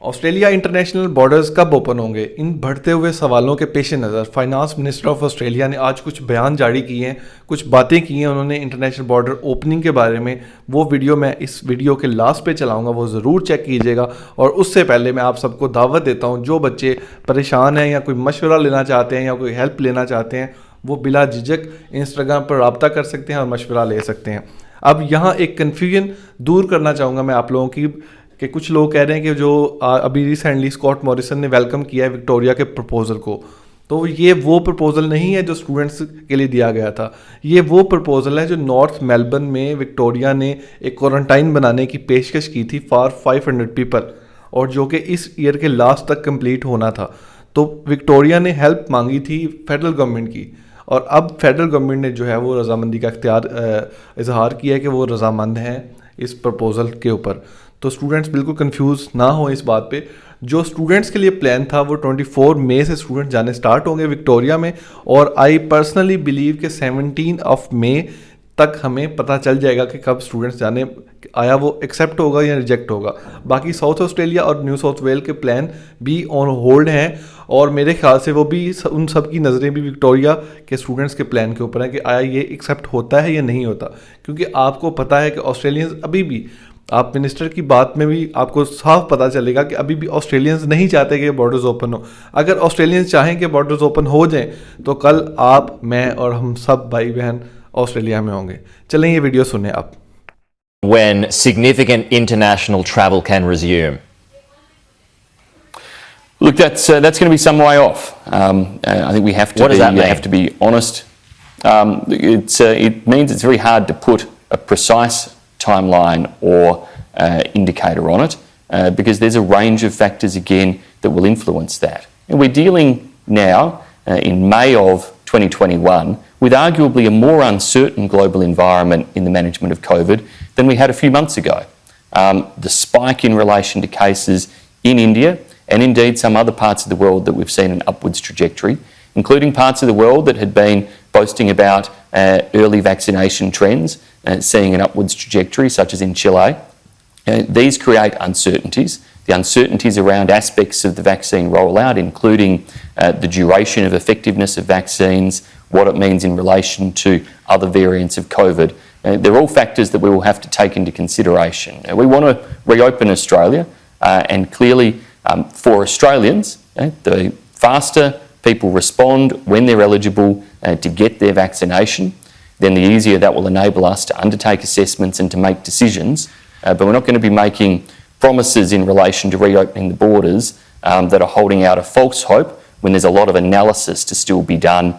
Australia international borders कब open होंगे? इन बढ़ते हुए सवालों के पेश नज़र फाइनेंस मिनिस्टर ऑफ ऑस्ट्रेलिया ने आज कुछ बयान जारी किए हैं, कुछ बातें की हैं उन्होंने इंटरनेशनल बॉर्डर ओपनिंग के बारे में। वो वीडियो मैं इस वीडियो के लास्ट पे चलाऊंगा, वो ज़रूर चेक कीजिएगा। और उससे पहले मैं आप सबको दावत देता हूँ, जो बच्चे परेशान हैं या कोई मशवरा लेना चाहते हैं या कोई हेल्प लेना चाहते हैं, वो बिला झिझक इंस्टाग्राम पर रब्ता कर सकते हैं और मशवरा ले सकते हैं। अब यहाँ एक कन्फ्यूजन दूर करना चाहूँगा मैं आप लोगों की, कि कुछ लोग कह रहे हैं कि जो अभी रिसेंटली स्कॉट मॉरिसन ने वेलकम किया है विक्टोरिया के प्रपोज़ल को, तो ये वो प्रपोज़ल नहीं है जो स्टूडेंट्स के लिए दिया गया था। ये वो प्रपोज़ल है जो नॉर्थ मेलबर्न में विक्टोरिया ने एक क्वारंटाइन बनाने की पेशकश की थी फॉर 500 पीपल, और जो कि इस ईयर के लास्ट तक कंप्लीट होना था। तो विक्टोरिया ने हेल्प मांगी थी फेडरल गवर्नमेंट की, और अब फेडरल गवर्नमेंट ने जो है वो रजामंदी का इजहार किया है कि वो रजामंद हैं इस प्रपोज़ल के ऊपर। तो स्टूडेंट्स बिल्कुल कंफ्यूज ना हो इस बात पे। जो स्टूडेंट्स के लिए प्लान था वो 24 मई से स्टूडेंट जाने स्टार्ट होंगे विक्टोरिया में, और आई पर्सनली बिलीव कि 17 मई तक हमें पता चल जाएगा कि कब स्टूडेंट्स जाने आया वो एक्सेप्ट होगा या रिजेक्ट होगा। बाकी साउथ ऑस्ट्रेलिया और न्यू साउथ वेल के प्लान भी ऑन होल्ड हैं, और मेरे ख्याल से वो भी उन सब की नज़रें भी विक्टोरिया के स्टूडेंट्स के प्लान के ऊपर हैं कि आया ये एक्सेप्ट होता है या नहीं होता। क्योंकि आपको पता है कि ऑस्ट्रेलियंस अभी भी, आप मिनिस्टर की बात में भी आपको साफ पता चलेगा कि अभी भी ऑस्ट्रेलियंस नहीं चाहते कि बॉर्डर्स ओपन हो। अगर ऑस्ट्रेलियंस चाहें कि बॉर्डर्स ओपन हो जाएं तो कल आप, मैं और हम सब भाई बहन ऑस्ट्रेलिया में होंगे। चलें ये वीडियो सुने आप। When significant international travel can resume? Look, that's going to be some way off. I think we have to. What does that mean? Have to be honest. It means it's very hard to put a precise timeline or indicator on it because there's a range of factors again that will influence that. And we're dealing now in May of 2021 with arguably a more uncertain global environment in the management of COVID than we had a few months ago. The spike in relation to cases in India and indeed some other parts of the world that we've seen an upwards trajectory, including parts of the world that had been boasting about early vaccination trends, seeing an upwards trajectory, such as in Chile. These create uncertainties. The uncertainties around aspects of the vaccine rollout, including the duration of effectiveness of vaccines, what it means in relation to other variants of COVID. They're all factors that we will have to take into consideration. We want to reopen Australia, and clearly for Australians, the faster people respond when they're eligible to get their vaccination, then the easier that will enable us to undertake assessments and to make decisions. But we're not going to be making promises in relation to reopening the borders that are holding out a false hope when there's a lot of analysis to still be done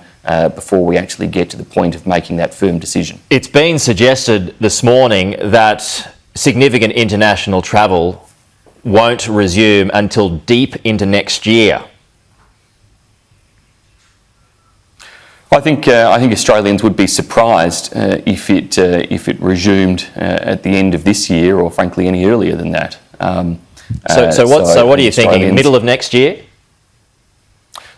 before we actually get to the point of making that firm decision. It's been suggested this morning that significant international travel won't resume until deep into next year. I think Australians would be surprised if it resumed at the end of this year, or frankly any earlier than that. So what are you thinking? Middle of next year?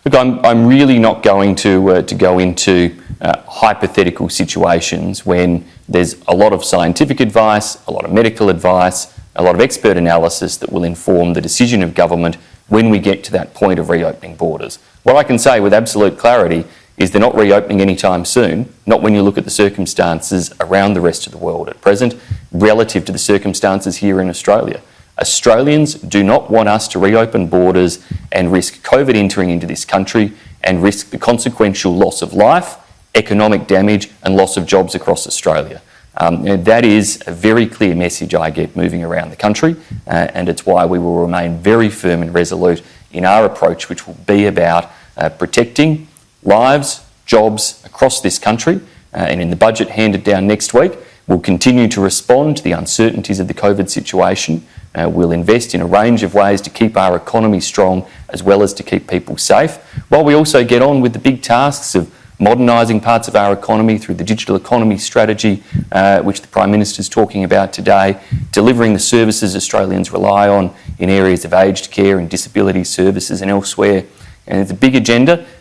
Look, I'm really not going to go into hypothetical situations when there's a lot of scientific advice, a lot of medical advice, a lot of expert analysis that will inform the decision of government when we get to that point of reopening borders. What I can say with absolute clarity is they're not reopening anytime soon, not when you look at the circumstances around the rest of the world at present, relative to the circumstances here in Australia. Australians do not want us to reopen borders and risk COVID entering into this country and risk the consequential loss of life, economic damage and loss of jobs across Australia. That is a very clear message I get moving around the country, and it's why we will remain very firm and resolute in our approach, which will be about protecting lives, jobs across this country, and in the budget handed down next week, we'll continue to respond to the uncertainties of the COVID situation. We'll invest in a range of ways to keep our economy strong as well as to keep people safe, while we also get on with the big tasks of modernising parts of our economy through the digital economy strategy, which the Prime Minister is talking about today, delivering the services Australians rely on in areas of aged care and disability services and elsewhere. And it's a big agenda,